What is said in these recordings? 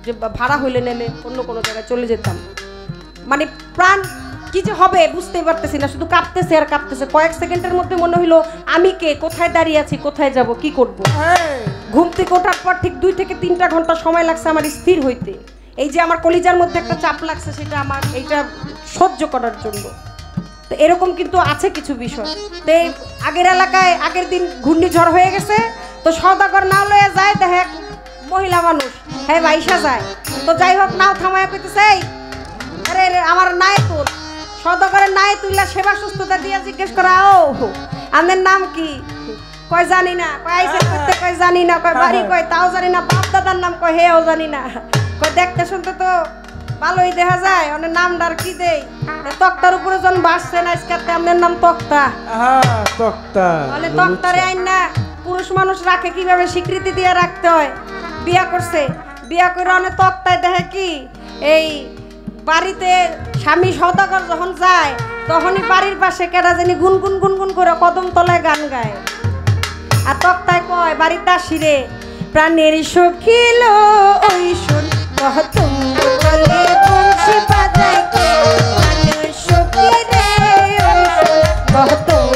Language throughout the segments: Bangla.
যে ভাড়া হইলে নেলে অন্য কোনো জায়গায় চলে যেতাম। মানে প্রাণ কি যে হবে বুঝতেই পারতেছি না, শুধু কাঁপতেছে আর কাঁপতেছে। কয়েক সেকেন্ডের মধ্যে মনে হইলো আমি কে, কোথায় দাঁড়িয়ে আছি, কোথায় যাব, কি করব। ঘুম থেকে ওঠার পর ঠিক 2 থেকে 3টা ঘন্টা সময় লাগছে আমার স্থির হইতে। এই যে আমার কলিজার মধ্যে একটা চাপ লাগছে সেটা আমার এইটা সহ্য করার জন্য। তো এরকম কিন্তু আছে কিছু বিষয়। তো আগের এলাকায় আগের দিন ঘূর্ণিঝড় হয়ে গেছে, তো সওদাগর নাও লয়ে যায়, দেখে মহিলা মানুষ, হ্যাঁ বাইশা যায়। তো যাই হোক নাও থামায় কইতেছে, আরে আমার নাই তোর। সওদাগরের নাই তুইলা সেবা সুস্থতা দিয়ে জিজ্ঞেস করা, ও আমাদের নাম কি? কয় জানি না। কয় আইসে করতে? কয় জানি না। কয় বাড়ি? কয় তাও জানি না। বাপ দাদার নাম? কয় হেও জানি না। কয় দেখতে শুনতে তো ভালোই দেখা যায়, ওনার নামটার কি দেই? তক্তার উপরে যখন বাসছেন আজকে আপনার নাম তক্তা। তক্তা বলে তক্তারে আইন না পুরুষ মানুষ রাখে কিভাবে, স্বীকৃতি দিয়ে রাখতে হয়। বিয়া করছে, বিয়া করে অনেক তক্তায় দেখে কি এই বাড়িতে স্বামী সওদাগর যখন যায় তখনই বাড়ির পাশে কেডা জানি গুনগুন গুনগুন করে কদম তলায় গান গায়। আর তক্তায় কয় বাড়ির দাসিরে প্রাণের সখিল ওই শুন কহতুম বলে বংশী বাজায় কে, প্রাণের সখিরে ওই শুন কহতুম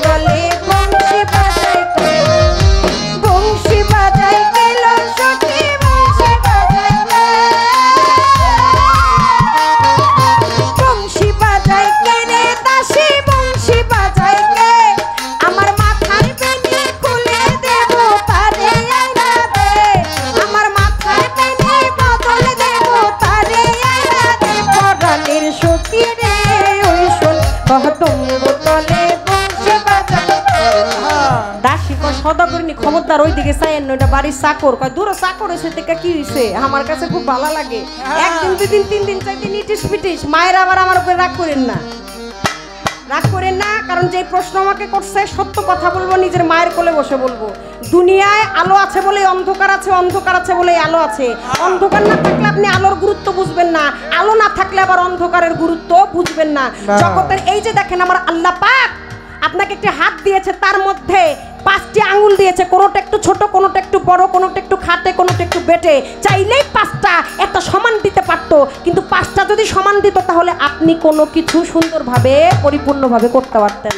বলে বংশী বাজায় কে, বংশী বাজায় গেল সখী বংশী বাজায় কে, বংশী বাজায় কে রে দাসী বংশী বাজায় কে, আমার মাথার বেনি খুলে দেব তারে আইনা দে, আমার মাথার বেনি বদল দেব তারে আইনা দে, পরাণের সখী রে ওই শোন কহতুম বোতলে বংশী বাজায়। দাসী কয় সওদাগরিনী খবরদার ওইদিকে চাইয়েন না, ওইটা বাড়ির চাকর। কয় দূর চাকর এসে থেকে কি হয়েছে, আমার কাছে খুব ভালো লাগে। 1 দিন 2 দিন 3 দিন 4 দিন ইটিস পিটিস। মায়ের আবার আমার উপরে রাগ করেন না, রাগ করেন না, কারণ যে প্রশ্ন আমাকে করছে সত্য কথা বলবো, নিজের মায়ের কোলে বসে বলবো। দুনিয়ায় আলো আছে বলে অন্ধকার আছে, অন্ধকার আছে বলে আলো আছে। অন্ধকার না থাকলে আপনি আলোর গুরুত্ব বুঝবেন না, আলো না থাকলে আবার অন্ধকারের গুরুত্ব বুঝবেন না। জগতের এই যে দেখেন আমার আল্লাহ পাক আপনাকে একটি হাত দিয়েছে, তার মধ্যে 5টি আঙ্গুল দিয়েছে, কোনোটা একটু ছোট, কোনোটা একটু বড়, কোনোটা একটু খাটে, কোনোটা একটু বেটে। চাইলেই 5টা একটা সমান দিতে পারতো, কিন্তু 5টা যদি সমান দিত তাহলে আপনি কোনো কিছু সুন্দরভাবে পরিপূর্ণভাবে করতে পারতেন।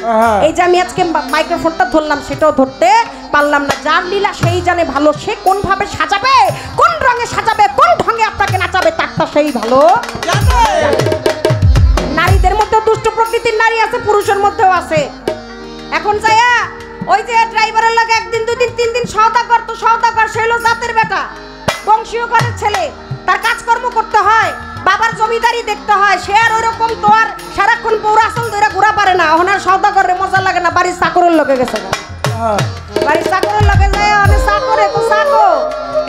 এই যে আমি আজকে মাইক্রোফোনটা ধরলাম, সেটাও ধরতে পারলাম না। যার লীলা সেই জানে ভালো, সে কোন ভাবে সাজাবে, কোন রঙে সাজাবে, কোন ঢঙে আপনাকে নাচাবে, তারটা সেই ভালো জানে। নারীদের মধ্যে দুষ্ট প্রকৃতির নারী আছে, পুরুষের মধ্যেও আছে। এখন যাইয়া ওই যে ড্রাইভারের লাগে 1 দিন 2 দিন 3 দিন সওদাগর, তো সওদাগর সে হলো জাতের বেটা, বংশীয় ঘরের ছেলে, তার কাজকর্ম করতে হয়, বাবার জমিদারি দেখতে হয়। সে আর ওইরকম তো আর সারাক্ষণ পৌরা আসল ধরে ঘোরা পারে না। ওনার সওদাগরের মজা লাগে না, বাড়ির চাকরের লগে গেছে, বাড়ির চাকরের লগে যায় অনেক চাকরে তো চাকো,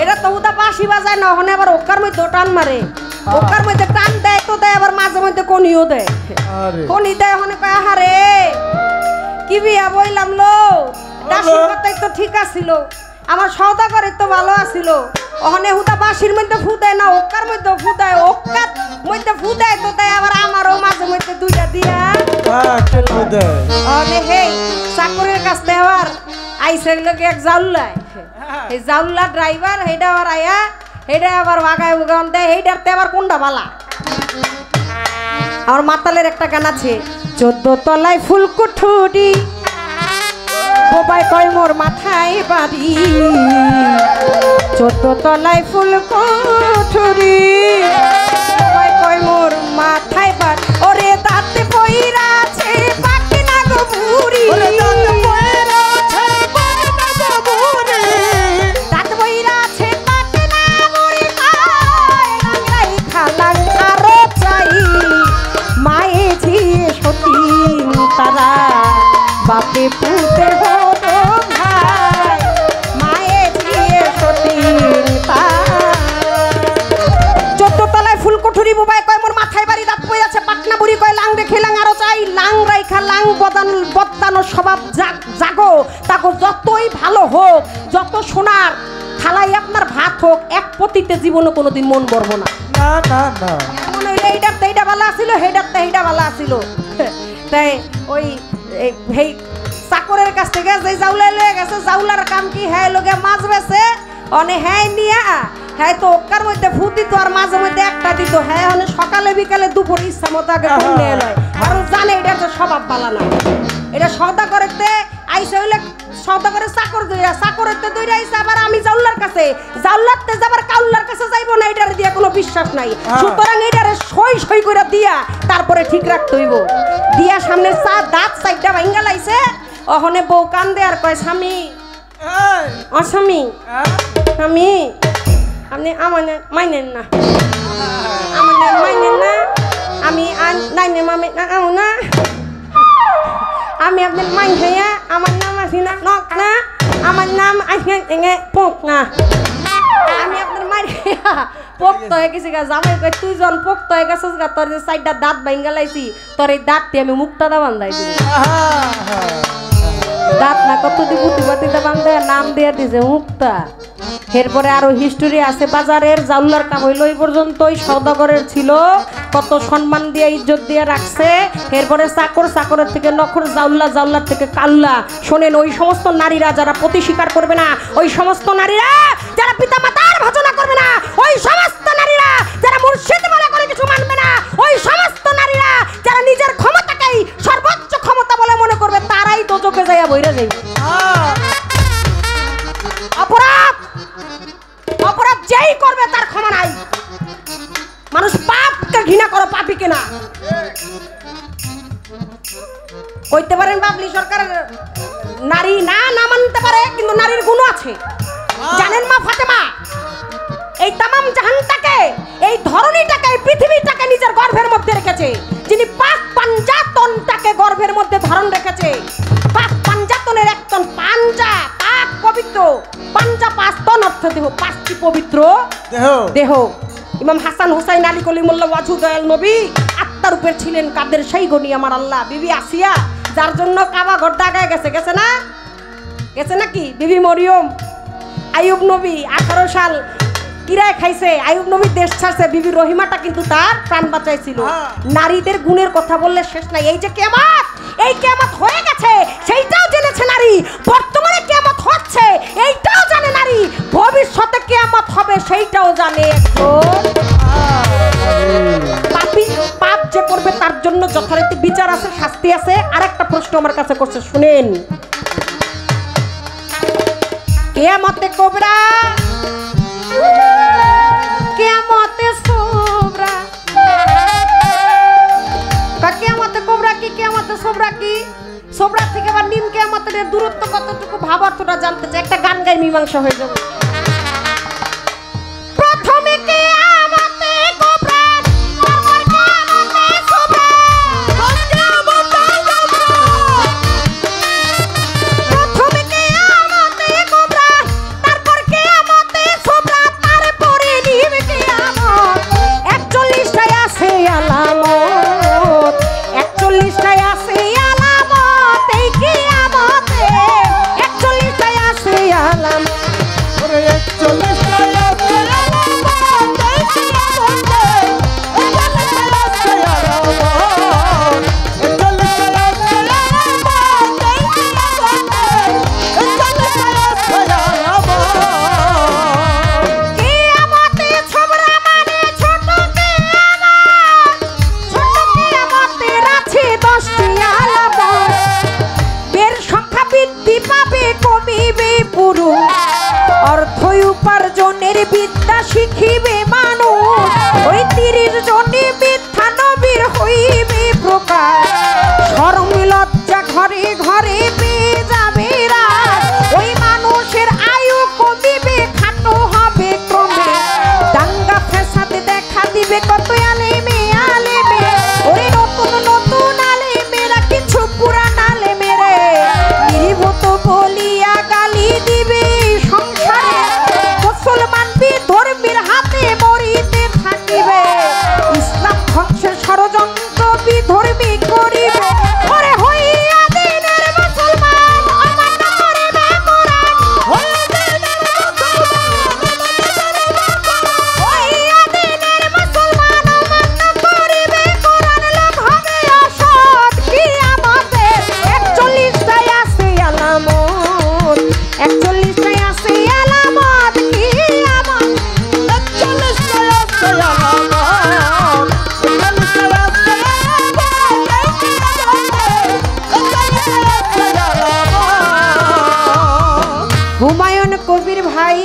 এটা তো উদা বাঁশি বাজায় না, ওখানে আবার ওকার মধ্যে টান মারে, ওকার মধ্যে টান দেয় তো দেয়, আবার মাঝে মধ্যে কনিও দেয়, কনি দেয়। ওখানে কয় আহারে কি বিয়া বইলাম লো, দাসির কথাই তো ঠিক আছিল, আমার সওদাগরের তো ভালো আছিল। ওখানে হুদা বাঁশির মধ্যে ফু দেয় না, ওকার মধ্যে ফু দেয়, ওকার মধ্যে ফু দেয় তো দেয়, আবার আমারও মাঝে মধ্যে 2টা দিয়া অনে। হেই চাকরের কাছ থেকে আবার আইসে লোক এক জাউল্লায়, এই জাউল্লা ড্রাইভার হেইটা আবার আয়া হেইটা আবার ভাগায় ভুগান দেয়, হেইটারতে আবার কোনটা বালা। আমার মাতালের একটা গান আছে, 14 তলায় ফুলকুঠুরি বোবাই কয় মোর মাথায় বাড়ি, 14 তলায় ফুলকুঠুরি বোবাই কয় মোর মাথায় বাড়ি, ওরে দাঁতে পইরা আছে পাকে না গো বুড়ি, দাঁতে পইরা আছে পাকে না গো বুড়ি, দাঁতে পইরা আছে পাকে না বুড়ি, লাঙ্গাই খালাং আরো চাই, মায়ে ঝিয়ে সতীন তারা বাপে পুতে হতো ভাই, মায়ে ঝিয়ে সতীন তারা। 14 তলায় ফুলকুঠুরি বোবাই কয় মোর মাথায় বাড়ি, দাঁত পই আছে পাটনা বুড়ি কয় লাং রেখে লাং আরো চাই, লাং রাইখা লাং বদানো স্বভাব জাগো, তাকে যতই ভালো হোক, যত সোনার থালাই আপনার ভাত হোক, এক পতিতে জীবনে কোনোদিন মন ভরব না। মনে হইলে এইটার এইটা ভালো আছিল, হেইটার এইটা ভালো আছিল। তাই ওই এই চাকরের কাছ থেকে যে জাউলা লয়ে গেছে, জাউলার কাম কি হ্যাঁ লোকে মাছ বেছে অনে হ্যাঁ নিয়া হ্যাঁ তো ওকার মধ্যে ফুট দিত আর মাঝে মধ্যে একটা দিত হ্যাঁ মানে সকালে বিকালে দুপুরে ইচ্ছা মতো আগে ফোন নিয়ে নয় কারণ জানে এটা তো স্বভাব বালা না এটা সদা করতে আইসা হইলে সদা করে চাকর দইরা চাকরতে দইরা আইসা আবার আমি জাউলার কাছে জাউলাতে যাবার কাউলার কাছে যাইবো না এটার দিয়া কোনো বিশ্বাস নাই সুতরাং এটারে সই সই করে দিয়া তারপরে ঠিক রাখতে হইব দিয়া সামনে চা দাঁত সাইডটা ভাঙ্গা লাইছে ওখানে বউ কান্দে আর কয় স্বামী ও স্বামী স্বামী আপনি আমার মাইনেন না আমার মাইনেন না আমি নাইনে মামে না আও না আমি আপনার মাইন খাইয়া আমার নাম আসি না নক না আমার নাম আসে এঙে পোক না আমি আপনার মাইন খাইয়া পোক্ত হয়ে গেছি গা জামাই কই তুই জন পোক্ত হয়ে গেছিস গা তোর যে সাইডটা দাঁত ভাঙ্গা লাইছি তোর এই দাঁতটি আমি মুক্তা দা বান্ধাই দিব দাঁত না কত দি বুটিবাতিটা বান্ধে নাম দিয়ে দিছে মুক্তা এরপরে আরো হিস্টোরি আছে বাজারের জাউলার কাম হইল এই পর্যন্তই সওদাগরের ছিল কত সম্মান দিয়ে ইজ্জত দিয়ে রাখছে এরপরে চাকর চাকরের থেকে নখর জাউলা জাউলার থেকে কাল্লা শোনেন ওই সমস্ত নারীরা যারা প্রতি স্বীকার করবে না ওই সমস্ত নারীরা যারা পিতা মাতার ভজনা করবে না ওই সমস্ত নারীরা যারা মুর্শিদ বলে করে কিছু মানবে না ওই সমস্ত নারীরা যারা নিজের ক্ষমতাকেই সর্বোচ্চ ক্ষমতা বলে মনে করবে তারাই দোজখে যাইয়া বইরা যাইবে অপরাধ অপরাধ যেই করবে তার ক্ষমা নাই মানুষ পাপকে ঘৃণা করে পাপীকে না কইতে পারেন বাবলি সরকার নারী না না মানতে পারে কিন্তু নারীর গুণ আছে জানেন মা ফাতেমা এই তামাম জাহানটাকে এই ধরনীটাকে এই পৃথিবীটাকে নিজের গর্ভের মধ্যে রেখেছে যিনি পাক পাঞ্জাতনটাকে গর্ভের মধ্যে ধারণ রেখেছে পাক পাঞ্জাতনের একজন পাঞ্জা পাক পবিত্র পাঞ্জা পাঁচতন অর্থ দেহ পাঁচটি পবিত্র দেহ ইমাম হাসান হুসাইন আলী কলিমুল্লাহ ওয়াজু দয়াল নবী আত্মারূপের ছিলেন কাদের সেই গনি আমার আল্লাহ বিবি আসিয়া যার জন্য কাবা ঘর দাগায় গেছে না গেছে নাকি বিবি মরিয়ম আইয়ুব নবী 18 সাল কিরায় খাইছে আইয়ুব নবী দেশ ছাড়ছে বিবি রহিমাটা কিন্তু তার প্রাণ বাঁচাইছিল নারীদের গুণের কথা বললে শেষ নাই এই যে কিয়ামত এই কিয়ামত হয়ে গেছে সেইটাও জেনেছে নারী বর্তমানে কিয়ামত হচ্ছে এইটাও জানে নারী ভবিষ্যতে কিয়ামত হবে সেইটাও জানে পাপী পাপ যে করবে তার জন্য যথারীতি বিচার আছে শাস্তি আছে আরেকটা প্রশ্ন আমার কাছে করছে শুনেন কিয়ামতে কোবরা কিয়ামতে সোবরা কিয়ামতে কোবরা কি কিয়ামতে সোবরা কি সোবরা থেকে আবার নিম কিয়ামতের দূরত্ব কতটুকু ভাবার্থটা জানতে চাই একটা গান গাই মীমাংসা হয়ে যাবে প্রথমে কিয়ামতে কোবরা তারপর কিয়ামতে সোবরা প্রথমে কিয়ামতে কোবরা তারপর কিয়ামতে সোবরা তারপরে নিম কিয়ামত 41টায় আছে আলামত 41টায় আছে আলামত এই কিয়ামতে 41টায় আছে আলামত ওরে 41টায় আছে আলামত এই কিয়ামতে 41টায় আছে আলামত 41টায় আছে আলামত এই কিয়ামতে 41টায় আছে আলামত কিয়ামতে ছোবরা মানে ছোট কিয়ামতের আছে 10টি আলামত বের সংখ্যা বৃদ্ধি পাবে কমিবে পুরুষ অর্থ উপার্জনের বিদ্যা শিখিবে মানুষ ওই 30 জনে মিথ্যা নবীর হইবে প্রকাশ শরম লজ্জা ঘরে ঘরে পেয়ে যাবে রাত ওই মানুষের আয়ু কমিবে খাটো হবে ক্রমে দাঙ্গা ফ্যাসাদ দেখা দিবে কত আলেমে ওই নতুন নতুন আলেমেরা কিছু পুরান আলেমেরে নির্ভূত বলিয়া গালি দিবে সংসারে মুসলমান বিধর্মীর হাতে মরিতে থাকিবে হুমায়ুন কবির ভাই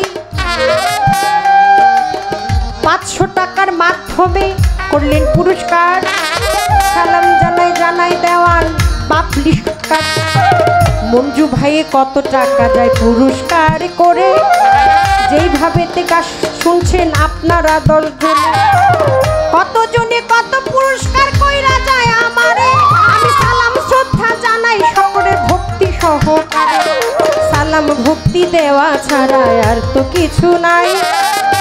500 টাকার মাধ্যমে করলেন পুরস্কার। সালাম জানাই দেওয়ান বাপলি সরকার। মঞ্জু ভাই কত টাকা যায় পুরস্কার করে, যেইভাবে গাছ শুনছেন আপনারা দলজনে, কতজনে কত পুরস্কার কইরা যায় আমারে। আমি সালাম শ্রদ্ধা জানাই সকলের ভক্তি সহকারে। সালাম ভক্তি দেওয়া ছাড়া আর তো কিছু নাই,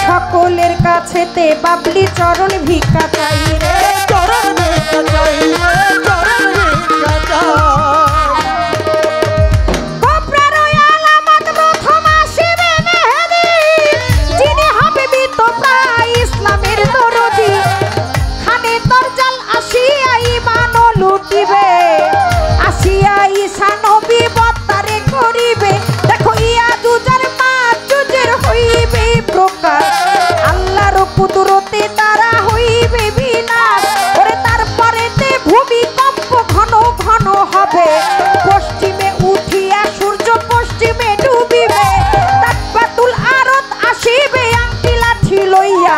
সকলের কাছেতে বাবলি চরণ ভিক্ষা চাই রে, চরণ ভিক্ষা চাই রে, চরণ ভিক্ষা চাই। ইসলামের দরদি খানে দরজাল আসিয়া ইমান লুটিবে, আসিয়া ঈসা নবী বত্তারে করিবে। দেখো ইয়া দুজার মাজুজের হইবে প্রকাশ, আল্লাহর কুদরতে তারা হইবে বিনাশ। ওরে তারপরেতে ভূমিকম্প ঘন ঘন হবে, পশ্চিমে উঠিয়া সূর্য পশ্চিমে ডুবিবে। তাকবাতুল আরত আসিবে আংটি লাঠি লইয়া,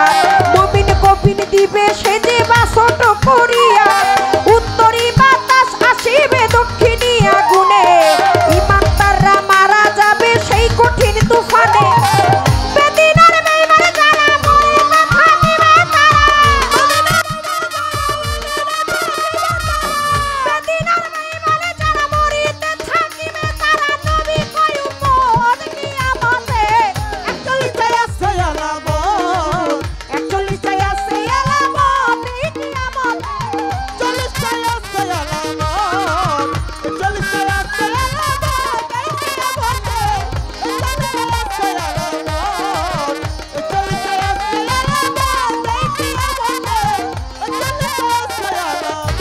নবীন কবিন দিবে সেজে বাসট করিয়া। উত্তরি বাতাস আসিবে দক্ষিণী আগুনে, ইমানদাররা মারা যাবে সেই কঠিন তুফানে। বেদিনার বেঈমান যারা মরিতে থাকিবে তারা, বেদিনার বেঈমান যারা মরিতে থাকিবে তারা, নবী কয় উম্মত কিয়ামতে 41টায় আছে আলামত, 41টায় আছে আলামত এই কিয়ামত, 40টায় আছে আলামত, 40টায় আছে আলামত এই কিয়ামতে, 40টায় আছে আলামত, 40টায় আছে আলামত এই কিয়ামতে, 40টায় আছে আলামত।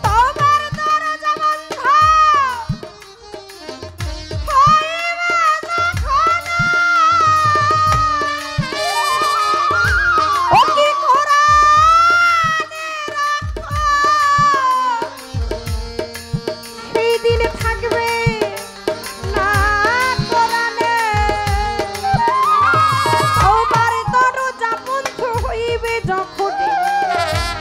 তোমার দরজা বন্ধ হইবে যখন, ও কি কোরআনে রাখো, সেই দিন থাকবে না কোরআনে। তোমার দরজা বন্ধ হইবে যখন,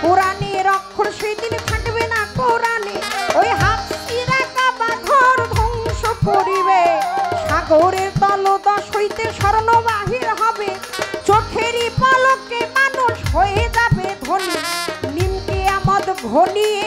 কোরআনের অক্ষর সেই দিন থাকবে না কোরআনে। ওই হাফসিরা কাবা ঘর ধ্বংস করিবে, সাগরের তলদেশ হইতে স্বর্ণ বাহির হবে, চোখেরই পলকে মানুষ হয়ে যাবে ধনী। নিম কিয়ামত ঘনিয়ে